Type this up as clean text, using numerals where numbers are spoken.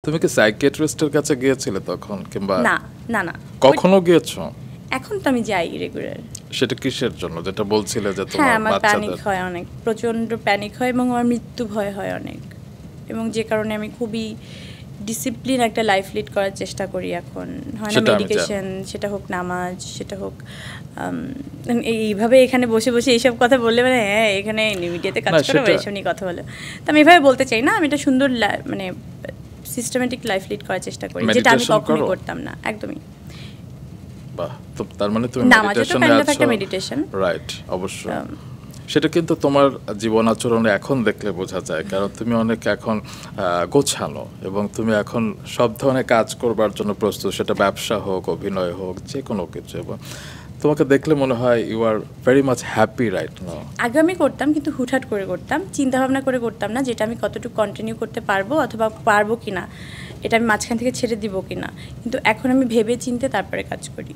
তুমি কি সাইকিয়াট্রিস্টের কাছে গিয়েছিলে তখন কিংবা না না না কখনো গিয়েছো? এখন তো আমি যাই রেগুলার। সেটা কিসের জন্য, যেটা বলছিলে যে হ্যাঁ, তোমার আমার প্যানিক বাচ্চাদের? হয় অনেক, প্রচণ্ড প্যানিক হয় এবং আমার মৃত্যু ভয় হয় অনেক, এবং যে কারণে আমি খুবই ডিসিপ্লিন একটা লাইফ লিড করার চেষ্টা করি এখন। হয় না সেটা আমি মেডিকেশন, সেটা হোক নামাজ, সেটা হোক এইভাবে এখানে বসে বসে এইসব কথা বললে মানে হ্যাঁ এখানে মিডিয়াতে কাজ না, করো সেটা- এইসব নিয়ে কথা বলে, তো আমি এভাবে বলতে চাই না। আমি একটা সুন্দর মানে সিস্টেমেটিক লাইফ লিড করার চেষ্টা করি, যেটা আমি Meditation কখনোই করো? করতাম না একদমই। বাহ, তো তার মানে তুমি নামাজও তো মেডিটেশনে kind of আছো। একটা meditation। রাইট, অবশ্যই। সেটা কিন্তু তোমার জীবন আচরণে এখন দেখলে বোঝা যায়, কারণ তুমি অনেক এখন গোছানো এবং তুমি এখন সব ধরনের কাজ করবার জন্য প্রস্তুত, সেটা ব্যবসা হোক, অভিনয় হোক, যে কোনো কিছু। এবং তোমাকে দেখলে মনে হয় you are very much happy right now. আগে আমি করতাম কিন্তু হুটহাট করে করতাম, চিন্তা ভাবনা করে করতাম না যেটা আমি কতটুকু কন্টিনিউ করতে পারবো অথবা পারবো কিনা, এটা আমি মাঝখান থেকে ছেড়ে দিব কিনা। কিন্তু এখন আমি ভেবে চিন্তে তারপরে কাজ করি।